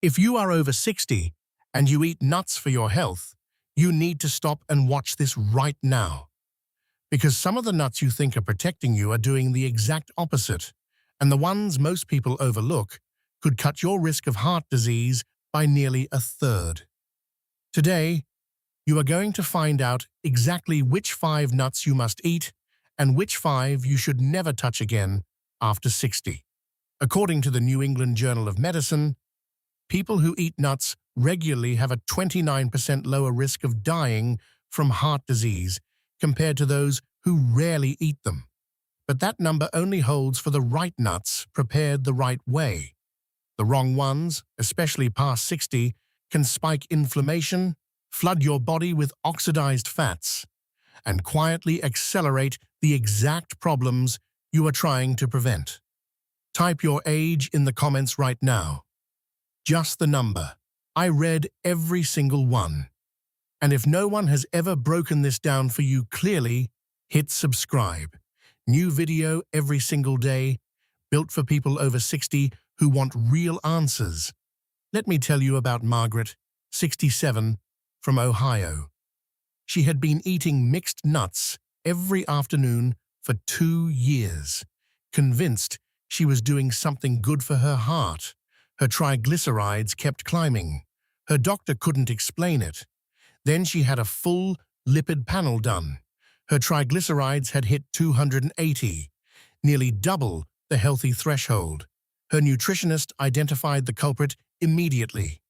If you are over 60 and you eat nuts for your health, you need to stop and watch this right now. Because some of the nuts you think are protecting you are doing the exact opposite, and the ones most people overlook could cut your risk of heart disease by nearly a third. Today, you are going to find out exactly which 5 nuts you must eat and which 5 you should never touch again after 60. According to the New England Journal of Medicine, people who eat nuts regularly have a 29% lower risk of dying from heart disease compared to those who rarely eat them. But that number only holds for the right nuts prepared the right way. The wrong ones, especially past 60, can spike inflammation, flood your body with oxidized fats, and quietly accelerate the exact problems you are trying to prevent. Type your age in the comments right now. Just the number. I read every single one. And if no one has ever broken this down for you clearly, hit subscribe. New video every single day, built for people over 60 who want real answers. Let me tell you about Margaret, 67, from Ohio. She had been eating mixed nuts every afternoon for 2 years, convinced she was doing something good for her heart. Her triglycerides kept climbing. Her doctor couldn't explain it. Then she had a full lipid panel done. Her triglycerides had hit 280, nearly double the healthy threshold. Her nutritionist identified the culprit immediately.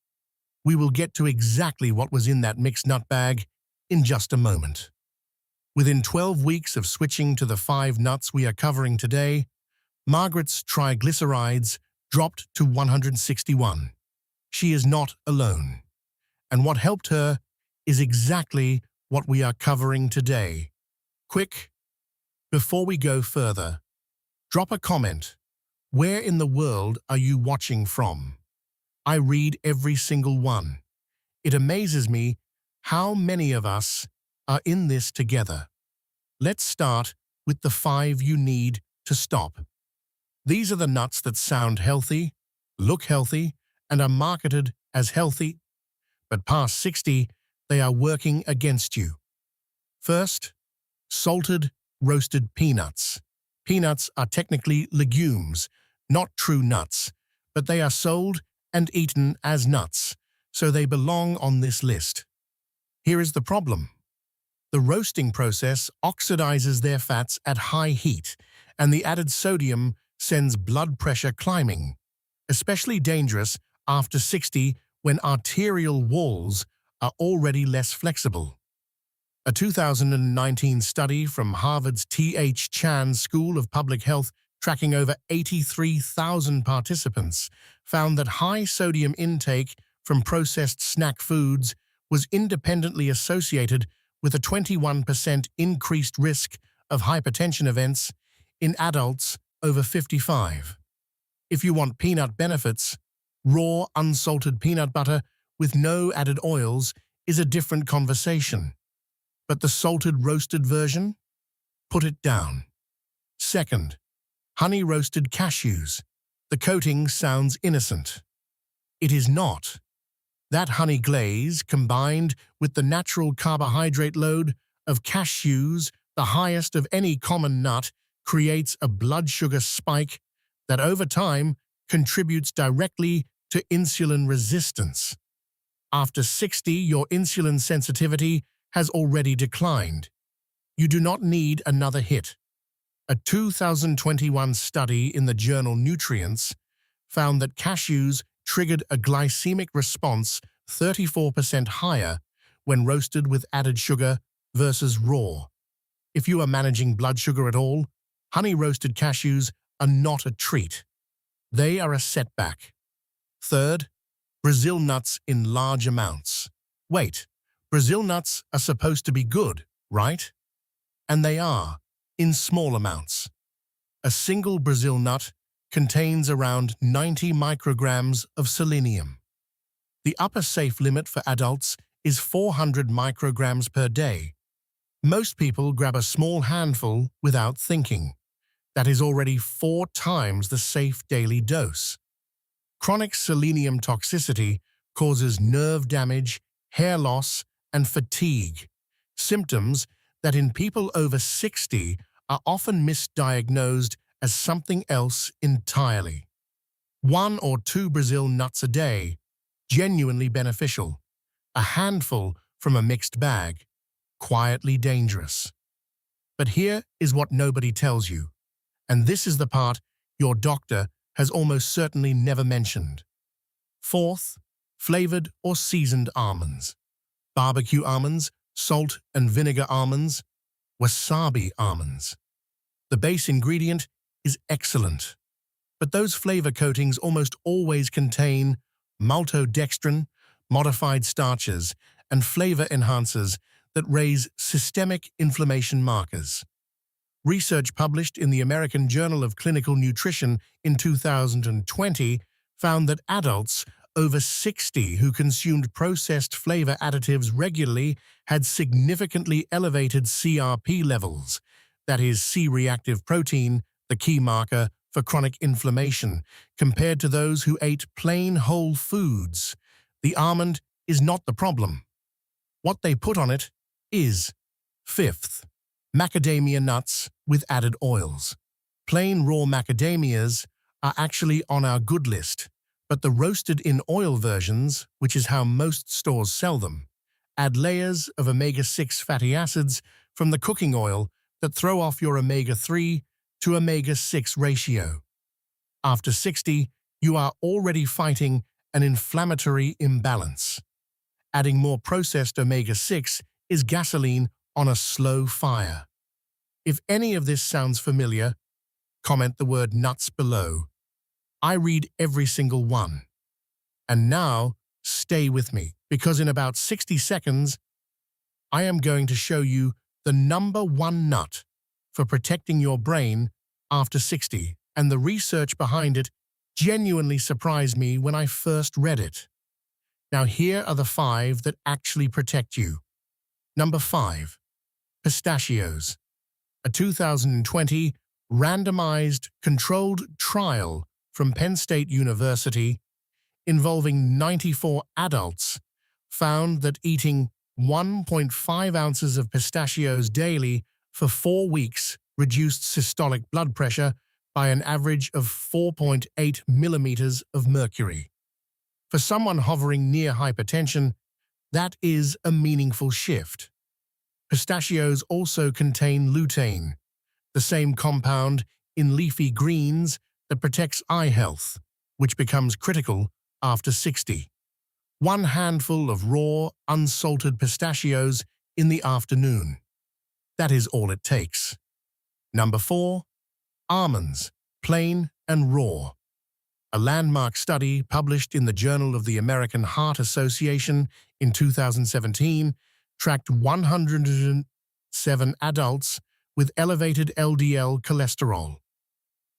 We will get to exactly what was in that mixed nut bag in just a moment. Within 12 weeks of switching to the 5 nuts we are covering today, Margaret's triglycerides dropped to 161. She is not alone. And what helped her is exactly what we are covering today. Quick, before we go further, drop a comment. Where in the world are you watching from? I read every single one. It amazes me how many of us are in this together. Let's start with the 5 you need to stop. These are the nuts that sound healthy, look healthy, and are marketed as healthy, but past 60, they are working against you. First, salted roasted peanuts. Peanuts are technically legumes, not true nuts, but they are sold and eaten as nuts, so they belong on this list. Here is the problem. The roasting process oxidizes their fats at high heat, and the added sodium sends blood pressure climbing, especially dangerous after 60 when arterial walls are already less flexible. A 2019 study from Harvard's T.H. Chan School of Public Health tracking over 83,000 participants found that high sodium intake from processed snack foods was independently associated with a 21% increased risk of hypertension events in adults over 55. If you want peanut benefits, raw, unsalted peanut butter with no added oils is a different conversation. But the salted roasted version? Put it down. Second, honey-roasted cashews. The coating sounds innocent. It is not. That honey glaze, combined with the natural carbohydrate load of cashews, the highest of any common nut, creates a blood sugar spike that over time contributes directly to insulin resistance. After 60, your insulin sensitivity has already declined. You do not need another hit. A 2021 study in the journal Nutrients found that cashews triggered a glycemic response 34% higher when roasted with added sugar versus raw. If you are managing blood sugar at all, honey-roasted cashews are not a treat. They are a setback. Third, Brazil nuts in large amounts. Wait, Brazil nuts are supposed to be good, right? And they are, in small amounts. A single Brazil nut contains around 90 micrograms of selenium. The upper safe limit for adults is 400 micrograms per day. Most people grab a small handful without thinking. That is already 4 times the safe daily dose. Chronic selenium toxicity causes nerve damage, hair loss, and fatigue, symptoms that in people over 60 are often misdiagnosed as something else entirely. 1 or 2 Brazil nuts a day, genuinely beneficial. A handful from a mixed bag, quietly dangerous. But here is what nobody tells you, and this is the part your doctor has almost certainly never mentioned. Fourth, flavored or seasoned almonds. Barbecue almonds, salt and vinegar almonds, wasabi almonds. The base ingredient is excellent, but those flavor coatings almost always contain maltodextrin, modified starches, and flavor enhancers that raise systemic inflammation markers. Research published in the American Journal of Clinical Nutrition in 2020 found that adults over 60 who consumed processed flavor additives regularly had significantly elevated CRP levels, that is, C-reactive protein, the key marker for chronic inflammation, compared to those who ate plain whole foods. The almond is not the problem. What they put on it is. Fifth, macadamia nuts with added oils. Plain raw macadamias are actually on our good list, but the roasted in oil versions, which is how most stores sell them, add layers of omega-6 fatty acids from the cooking oil that throw off your omega-3 to omega-6 ratio. After 60, you are already fighting an inflammatory imbalance. Adding more processed omega-6 is gasoline on a slow fire. If any of this sounds familiar, comment the word nuts below. I read every single one. And now, stay with me, because in about 60 seconds, I am going to show you the #1 nut for protecting your brain after 60, and the research behind it genuinely surprised me when I first read it. Now here are the 5 that actually protect you. Number 5. Pistachios. A 2020 randomized controlled trial from Penn State University involving 94 adults found that eating 1.5 ounces of pistachios daily for 4 weeks reduced systolic blood pressure by an average of 4.8 millimeters of mercury. For someone hovering near hypertension, that is a meaningful shift. Pistachios also contain lutein, the same compound in leafy greens that protects eye health, which becomes critical after 60. 1 handful of raw, unsalted pistachios in the afternoon. That is all it takes. Number 4. Almonds, plain and raw. A landmark study published in the Journal of the American Heart Association in 2017 tracked 107 adults with elevated LDL cholesterol.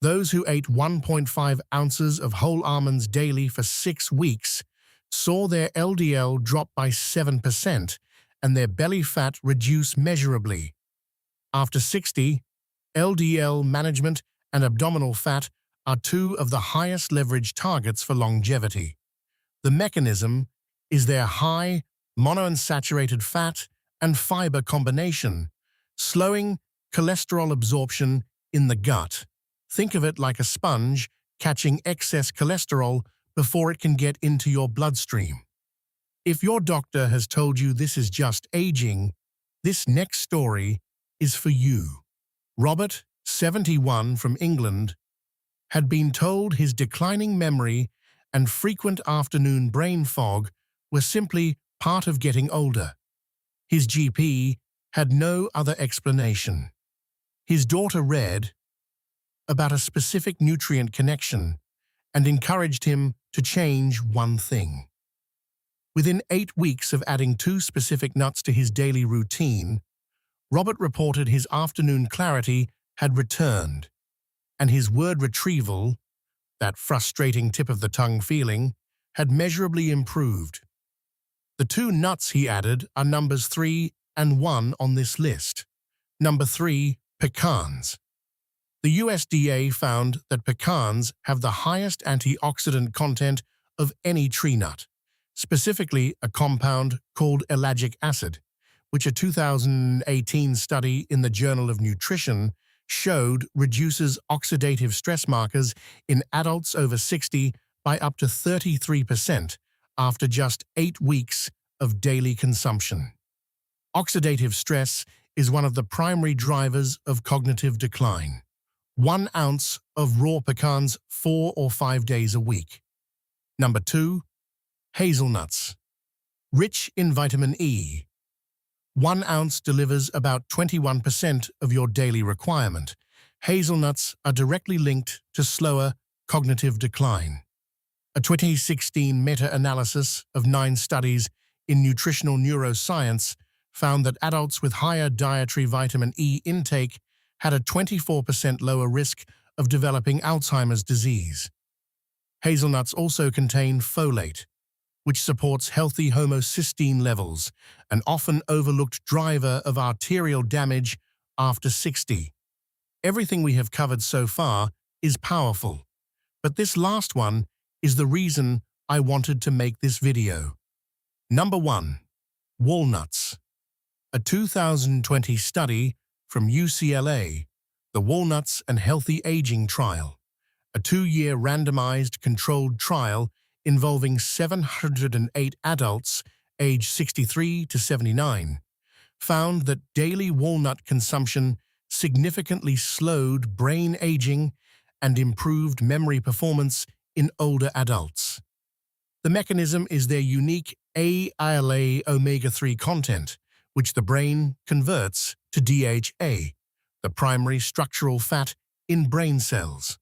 Those who ate 1.5 ounces of whole almonds daily for 6 weeks saw their LDL drop by 7% and their belly fat reduce measurably. After 60, LDL management and abdominal fat are 2 of the highest leverage targets for longevity. The mechanism is their high monounsaturated fat and fiber combination, slowing cholesterol absorption in the gut. Think of it like a sponge catching excess cholesterol before it can get into your bloodstream. If your doctor has told you this is just aging, this next story is for you. Robert, 71, from England, had been told his declining memory and frequent afternoon brain fog were simply part of getting older. His GP had no other explanation. His daughter read about a specific nutrient connection and encouraged him to change one thing. Within 8 weeks of adding 2 specific nuts to his daily routine, Robert reported his afternoon clarity had returned, and his word retrieval, that frustrating tip-of-the-tongue feeling, had measurably improved. The 2 nuts he added are numbers 3 and 1 on this list. Number 3, pecans. The USDA found that pecans have the highest antioxidant content of any tree nut, specifically a compound called ellagic acid, which a 2018 study in the Journal of Nutrition showed reduces oxidative stress markers in adults over 60 by up to 33% after just 8 weeks of daily consumption. Oxidative stress is one of the primary drivers of cognitive decline. 1 ounce of raw pecans 4 or 5 days a week. Number 2. Hazelnuts. Rich in vitamin E. 1 ounce delivers about 21% of your daily requirement. Hazelnuts are directly linked to slower cognitive decline. A 2016 meta-analysis of 9 studies in nutritional neuroscience found that adults with higher dietary vitamin E intake had a 24% lower risk of developing Alzheimer's disease. Hazelnuts also contain folate, which supports healthy homocysteine levels, an often overlooked driver of arterial damage after 60. Everything we have covered so far is powerful, but this last one is the reason I wanted to make this video. Number 1. Walnuts. A 2020 study from UCLA, the Walnuts and Healthy Aging Trial, a 2-year randomized controlled trial involving 708 adults aged 63 to 79, found that daily walnut consumption significantly slowed brain aging and improved memory performance in older adults. The mechanism is their unique ALA omega-3 content, which the brain converts to DHA, the primary structural fat in brain cells.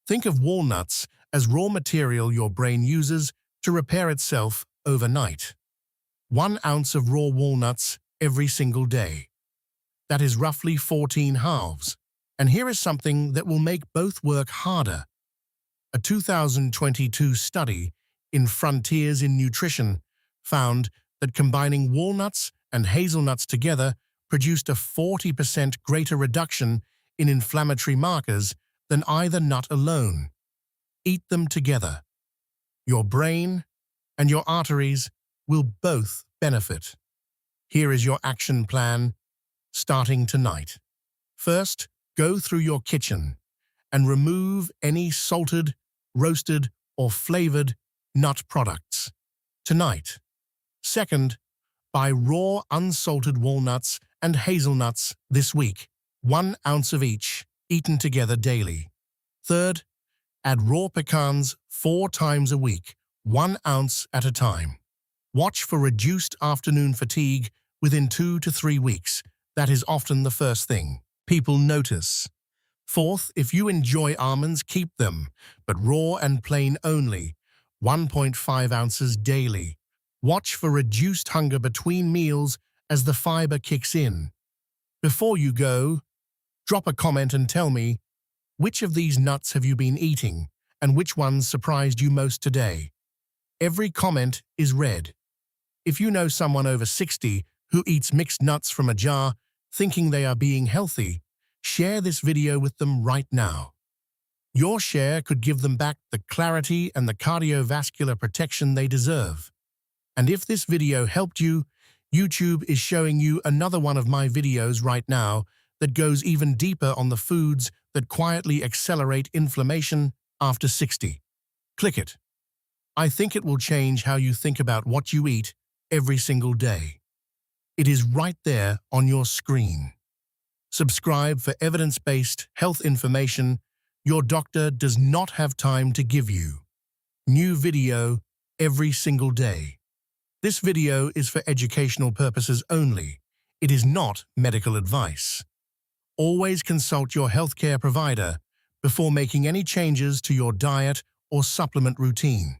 Think of walnuts as raw material your brain uses to repair itself overnight. 1 ounce of raw walnuts every single day. That is roughly 14 halves. And here is something that will make both work harder. A 2022 study in Frontiers in Nutrition found that combining walnuts and hazelnuts together produced a 40% greater reduction in inflammatory markers than either nut alone. Eat them together. Your brain and your arteries will both benefit. Here is your action plan starting tonight. First, go through your kitchen and remove any salted, roasted, or flavored nut products. Tonight. Second, buy raw unsalted walnuts and hazelnuts this week, 1 ounce of each, eaten together daily. Third, add raw pecans 4 times a week, 1 ounce at a time. Watch for reduced afternoon fatigue within 2 to 3 weeks. That is often the first thing people notice. Fourth, if you enjoy almonds, keep them, but raw and plain only, 1.5 ounces daily. Watch for reduced hunger between meals as the fiber kicks in. Before you go, drop a comment and tell me, which of these nuts have you been eating and which ones surprised you most today? Every comment is read. If you know someone over 60 who eats mixed nuts from a jar, thinking they are being healthy, share this video with them right now. Your share could give them back the clarity and the cardiovascular protection they deserve. And if this video helped you, YouTube is showing you another one of my videos right now that goes even deeper on the foods that quietly accelerate inflammation after 60. Click it. I think it will change how you think about what you eat every single day. It is right there on your screen. Subscribe for evidence-based health information your doctor does not have time to give you. New video every single day. This video is for educational purposes only. It is not medical advice. Always consult your healthcare provider before making any changes to your diet or supplement routine.